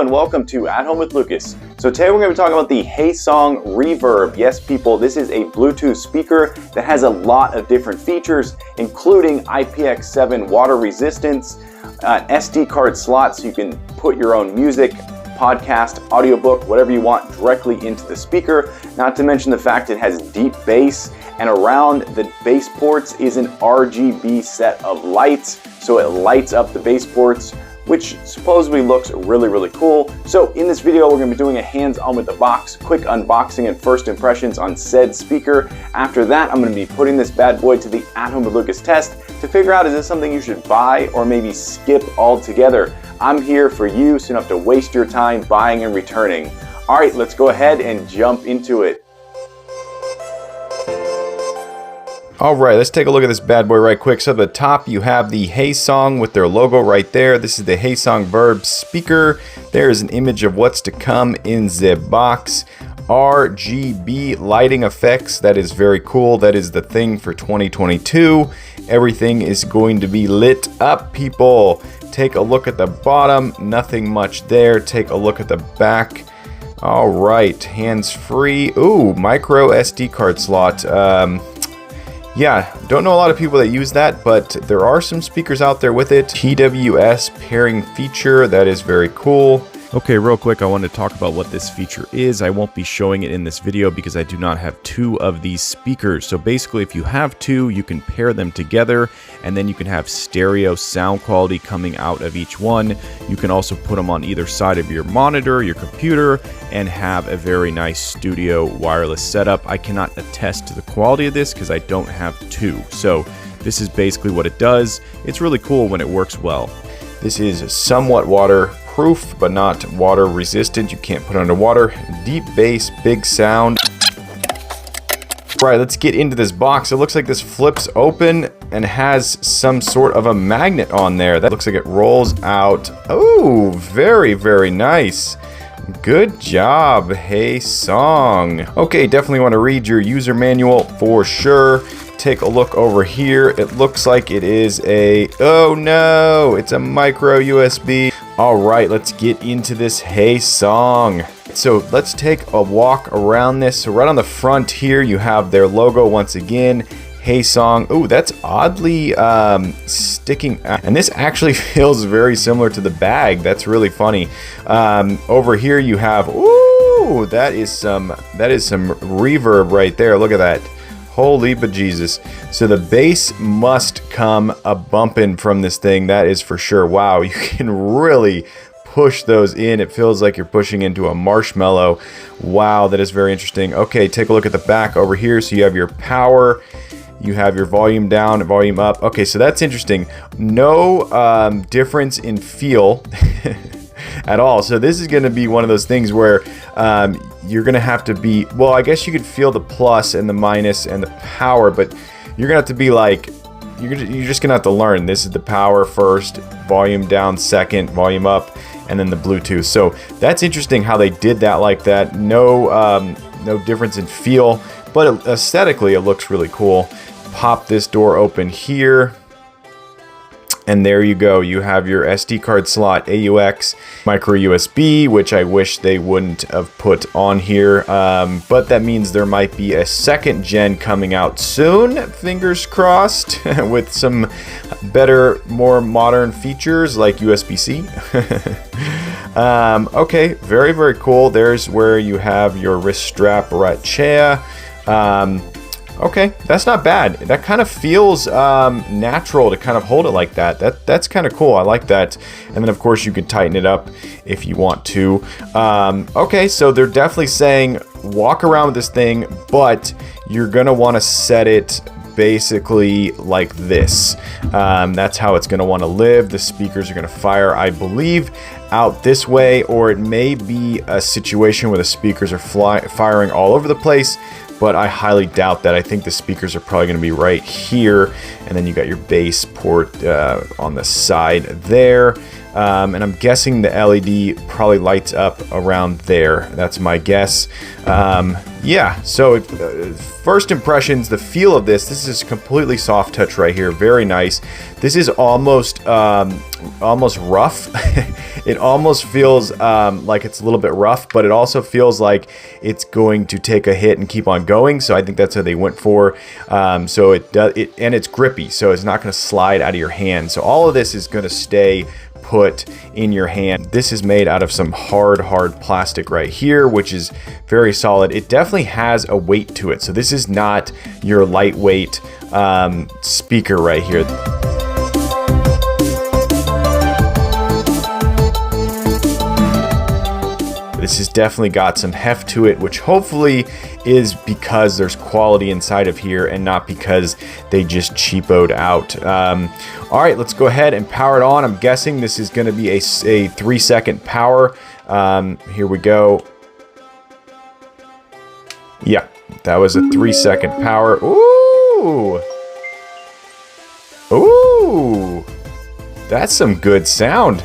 everyone, welcome to At Home with Lucas. So today we're going to be talking about the Heysong Reverb. Yes people, this is a Bluetooth speaker that has a lot of different features, including IPX7 water resistance, an SD card slot so you can put your own music, podcast, audiobook, whatever you want directly into the speaker. Not to mention the fact it has deep bass, and around the bass ports is an RGB set of lights, so it lights up the bass ports, which supposedly looks really cool. So in this video, we're gonna be doing a hands-on with the box, quick unboxing and first impressions on said speaker. After that, I'm gonna be putting this bad boy to the At Home with Lucas test to figure out, is this something you should buy or maybe skip altogether? I'm here for you, so you don't have to waste your time buying and returning. All right, let's go ahead and jump into it. Alright, let's take a look at this bad boy right quick. So at the top you have the Heysong with their logo right there. This is the Heysong Reverb speaker. There's an image of what's to come in the box. RGB lighting effects, that is very cool. That is the thing for 2022. Everything is going to be lit up, people. Take a look at the bottom, nothing much there. Take a look at the back. Alright, hands-free. Ooh, micro SD card slot. Yeah, don't know a lot of people that use that, but there are some speakers out there with it. TWS pairing feature, that is very cool. Okay, real quick, I want to talk about what this feature is. I won't be showing it in this video because I do not have two of these speakers. So basically, if you have two, you can pair them together, and then you can have stereo sound quality coming out of each one. You can also put them on either side of your monitor, your computer, and have a very nice studio wireless setup. I cannot attest to the quality of this because I don't have two. So this is basically what it does. It's really cool when it works well. This is somewhat waterproof, but not water resistant. You can't put it underwater. Deep bass, big sound. Right, let's get into this box. It looks like this flips open and has some sort of a magnet on there. That looks like it rolls out. Oh, very nice. Good job, Heysong. Okay, definitely want to read your user manual for sure. Take a look over here. It looks like it is a, oh no, it's a micro USB. All right, let's get into this Heysong. So let's take a walk around this. So right on the front here, you have their logo once again, Heysong. Ooh, that's oddly sticking out. And this actually feels very similar to the bag. That's really funny. Over here you have, ooh, that is some reverb right there. Look at that. Holy bejesus. So the bass must come a bumpin' from this thing, that is for sure. Wow, you can really push those in. It feels like you're pushing into a marshmallow. Wow, that is very interesting. Okay, take a look at the back over here. So you have your power, you have your volume down, volume up. Okay, so that's interesting. No difference in feel at all. So this is going to be one of those things where you're going to have to be, well, I guess you could feel the plus and the minus and the power, but you're going to have to be like, you're just going to have to learn. This is the power first, volume down second, volume up, and then the Bluetooth. So that's interesting how they did that like that. No difference in feel, but aesthetically it looks really cool. Pop this door open here. And there you go, you have your SD card slot, AUX, micro USB, which I wish they wouldn't have put on here. But that means there might be a second gen coming out soon, fingers crossed, with some better, more modern features like USB-C. Okay, very cool. There's where you have your wrist strap right chair. Okay, that's not bad. That kind of feels natural to kind of hold it like that. That's kind of cool. I like that. And then, of course, you can tighten it up if you want to. Okay, so they're definitely saying walk around with this thing, but you're going to want to set it basically like this. That's how it's going to want to live. The speakers are going to fire, I believe, out this way, or it may be a situation where the speakers are firing all over the place, but I highly doubt that. I think the speakers are probably going to be right here, and then you got your bass port on the side there. And I'm guessing the LED probably lights up around there. That's my guess. Yeah, so first impressions, the feel of this is completely soft touch right here. Very nice. This is almost rough. It almost feels like it's a little bit rough, but it also feels like it's going to take a hit and keep on going. So I think that's what they went for. So and it's grippy, so it's not going to slide out of your hand. So all of this is going to stay put in your hand. This is made out of some hard plastic right here, which is very solid. It definitely has a weight to it. So this is not your lightweight speaker right here. This has definitely got some heft to it, which hopefully is because there's quality inside of here and not because they just cheapoed out. All right, let's go ahead and power it on. I'm guessing this is going to be a 3-second power. Here we go. Yeah, that was a 3-second power. Ooh. Ooh. That's some good sound.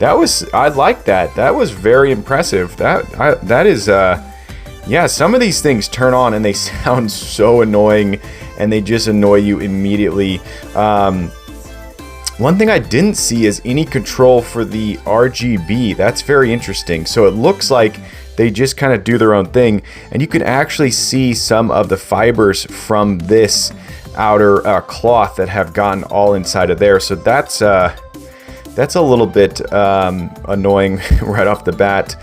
I like that. That was very impressive. That is, yeah, some of these things turn on and they sound so annoying and they just annoy you immediately. One thing I didn't see is any control for the RGB. That's very interesting. So it looks like they just kind of do their own thing, and you can actually see some of the fibers from this outer cloth that have gotten all inside of there. So that's a little bit annoying right off the bat.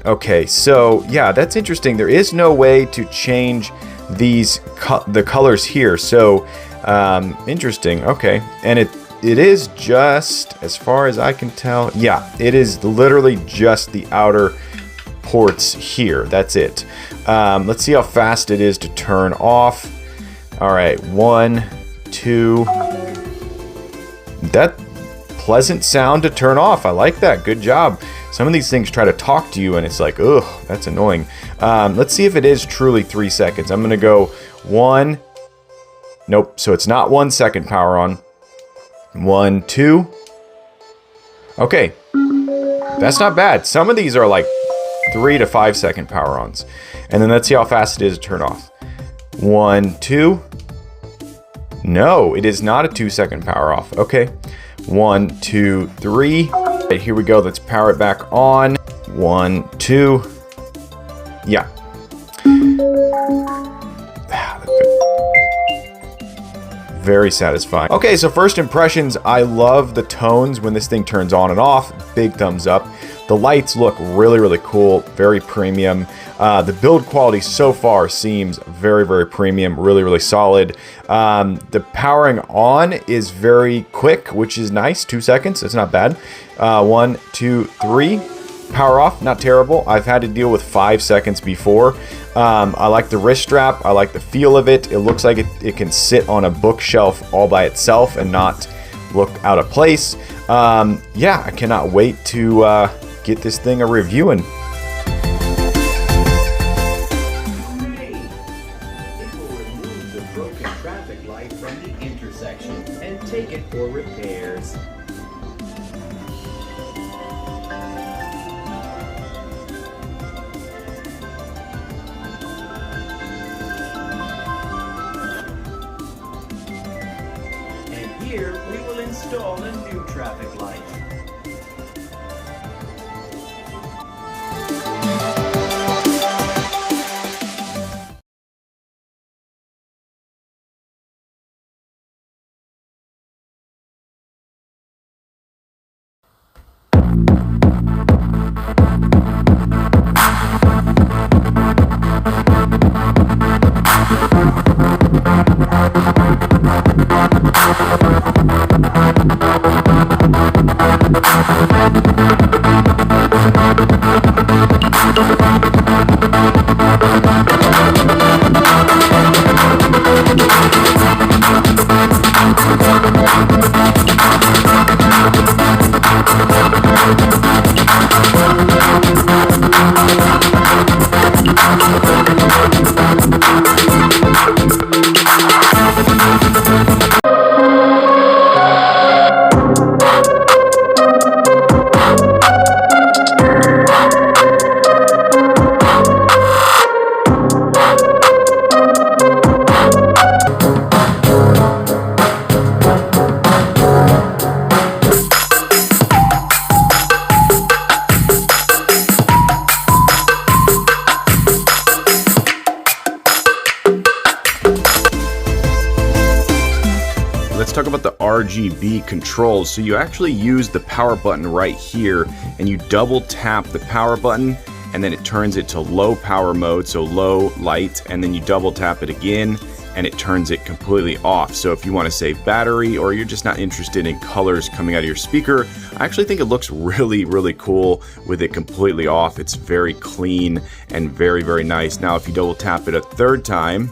Okay, so yeah, that's interesting. There is no way to change the colors here. So interesting. Okay, and it is just, as far as I can tell, yeah, it is literally just the outer ports here. That's it. Let's see how fast it is to turn off. All right, 1, 2. That pleasant sound to turn off. I like that. Good job. Some of these things try to talk to you and it's like, ugh, that's annoying. Let's see if it is truly 3 seconds. I'm gonna go 1. Nope, so it's not 1 second power on. 1, 2. Okay, that's not bad. Some of these are like 3 to 5 second power ons. And then let's see how fast it is to turn off. 1, 2. No, it is not a 2-second power off. Okay. 1, 2, 3. Right, here we go. Let's power it back on. 1, 2. Yeah. Very satisfying. Okay, so first impressions, I love the tones when this thing turns on and off. Big thumbs up. The lights look really cool, very premium. The build quality so far seems very premium, really solid. The powering on is very quick, which is nice. 2 seconds, it's not bad. 1, 2, 3. Power off, not terrible. I've had to deal with 5 seconds before. I like the wrist strap. I like the feel of it. It looks like it can sit on a bookshelf all by itself and not look out of place. Yeah, I cannot wait to get this thing a reviewing. It will remove the broken traffic light from the intersection and take it for repairs. And here we will install a new traffic light. RGB Controls. So you actually use the power button right here, and you double tap the power button, and then it turns it to low power mode, so low light, and then you double tap it again, and it turns it completely off. So if you want to save battery, or you're just not interested in colors coming out of your speaker, I actually think it looks really, really cool with it completely off. It's very clean and very, very nice. Now, if you double tap it a third time,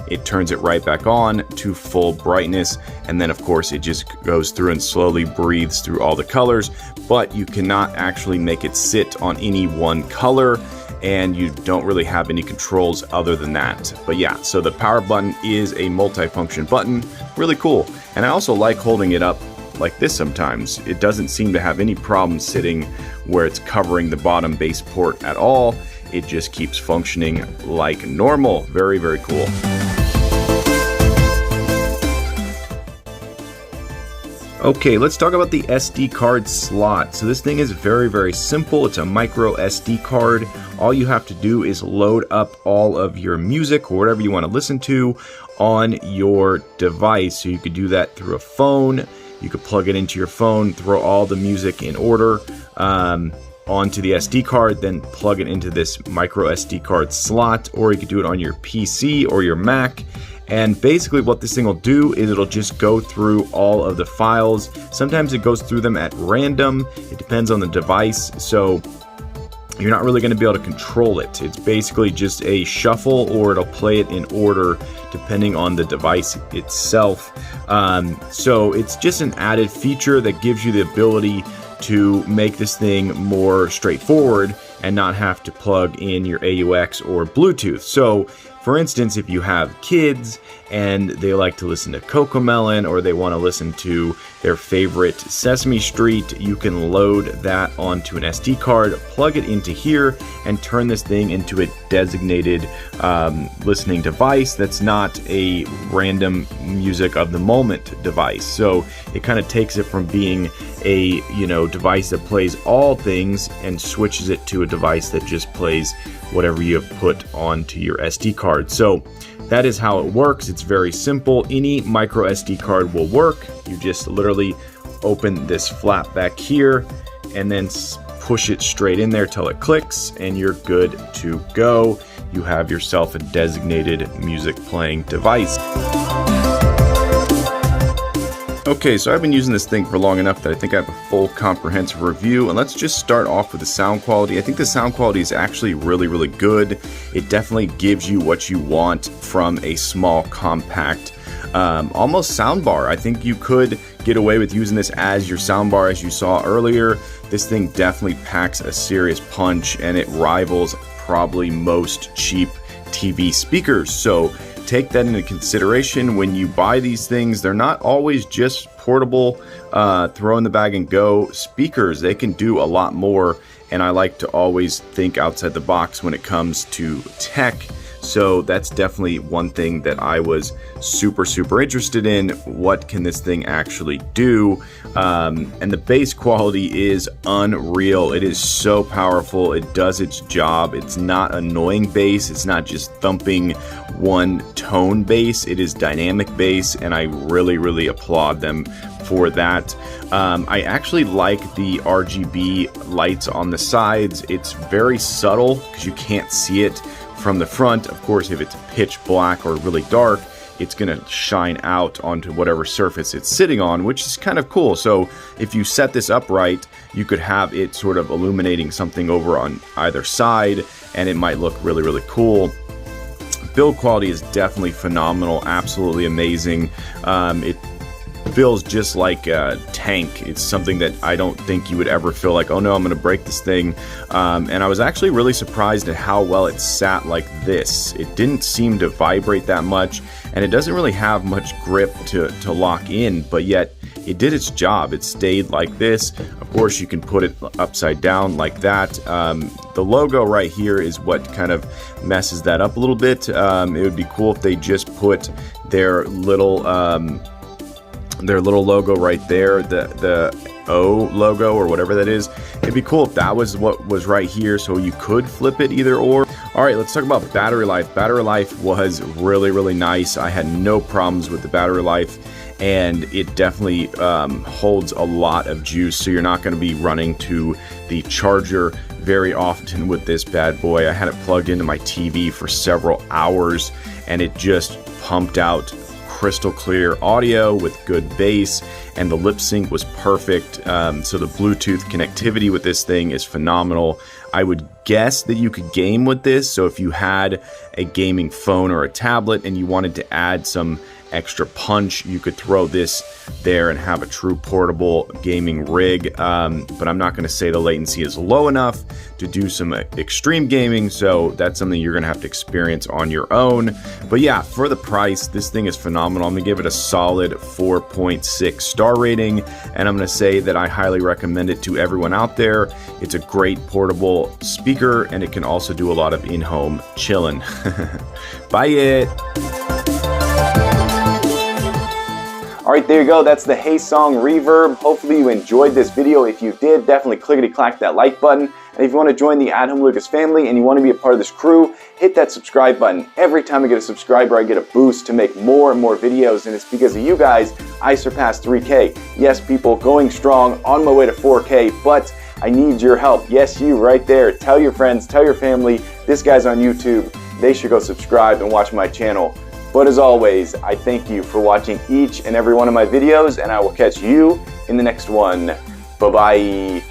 it turns it right back on to full brightness, and then of course it just goes through and slowly breathes through all the colors, but you cannot actually make it sit on any one color, and you don't really have any controls other than that. But yeah, so the power button is a multi-function button, really cool. And I also like holding it up like this sometimes. It doesn't seem to have any problem sitting where it's covering the bottom bass port at all. It just keeps functioning like normal. Very, very cool. Okay, let's talk about the SD card slot. So this thing is very, very simple. It's a micro SD card. All you have to do is load up all of your music or whatever you want to listen to on your device. So you could do that through a phone. You could plug it into your phone, throw all the music in order onto the SD card, then plug it into this micro SD card slot, or you could do it on your PC or your Mac. And basically what this thing will do is it'll just go through all of the files. Sometimes it goes through them at random. It depends on the device. So you're not really going to be able to control it. It's basically just a shuffle, or it'll play it in order depending on the device itself. So it's just an added feature that gives you the ability to make this thing more straightforward and not have to plug in your AUX or Bluetooth. So for instance, if you have kids and they like to listen to Cocomelon, or they want to listen to their favorite Sesame Street, you can load that onto an SD card, plug it into here, and turn this thing into a designated listening device that's not a random music of the moment device. So it kind of takes it from being a device that plays all things and switches it to a device that just plays whatever you have put onto your SD card. So that is how it works. It's very simple. Any micro SD card will work. You just literally open this flap back here and then push it straight in there till it clicks, and you're good to go. You have yourself a designated music playing device. Okay, so I've been using this thing for long enough that I think I have a full comprehensive review, and let's just start off with the sound quality. I think the sound quality is actually really, really good. It definitely gives you what you want from a small, compact, almost soundbar. I think you could get away with using this as your soundbar, as you saw earlier. This thing definitely packs a serious punch, and it rivals probably most cheap TV speakers. So take that into consideration when you buy these things. They're not always just portable, throw in the bag and go speakers. They can do a lot more, and I like to always think outside the box when it comes to tech. So that's definitely one thing that I was super, super interested in. What can this thing actually do? And the bass quality is unreal. It is so powerful. It does its job. It's not annoying bass. It's not just thumping one tone bass. It is dynamic bass, and I really, really applaud them for that. I actually like the RGB lights on the sides. It's very subtle because you can't see it from the front. Of course, if it's pitch black or really dark, it's going to shine out onto whatever surface it's sitting on, which is kind of cool. So if you set this up right, you could have it sort of illuminating something over on either side, and it might look really, really cool. Build quality is definitely phenomenal, absolutely amazing. It feels just like a tank. It's something that I don't think you would ever feel like, oh no, I'm going to break this thing. And I was actually really surprised at how well it sat like this. It didn't seem to vibrate that much, and it doesn't really have much grip to lock in, but yet it did its job. It stayed like this. Of course, you can put it upside down like that. The logo right here is what kind of messes that up a little bit. It would be cool if they just put their little logo right there, the O logo or whatever that is. It'd be cool if that was what was right here, so you could flip it either or. All right, let's talk about battery life. Battery life was really, really nice. I had no problems with the battery life, and it definitely holds a lot of juice, so you're not going to be running to the charger very often with this bad boy. I had it plugged into my TV for several hours, and it just pumped out crystal clear audio with good bass, and the lip sync was perfect. So the Bluetooth connectivity with this thing is phenomenal. I would guess that you could game with this, so if you had a gaming phone or a tablet and you wanted to add some extra punch, you could throw this there and have a true portable gaming rig, but I'm not going to say the latency is low enough to do some extreme gaming, so that's something you're going to have to experience on your own. But yeah, for the price, this thing is phenomenal. I'm going to give it a solid 4.6 star rating, and I'm going to say that I highly recommend it to everyone out there. It's a great portable speaker, and it can also do a lot of in-home chilling. Buy it! All right, there you go. That's the Heysong Reverb. Hopefully you enjoyed this video. If you did, definitely clickety-clack that like button. And if you want to join the At Home Lucas family and you want to be a part of this crew, hit that subscribe button. Every time I get a subscriber, I get a boost to make more and more videos, and it's because of you guys I surpassed 3K. Yes, people, going strong, on my way to 4K, but I need your help. Yes, you right there. Tell your friends, tell your family, this guy's on YouTube. They should go subscribe and watch my channel. But as always, I thank you for watching each and every one of my videos, and I will catch you in the next one. Bye-bye.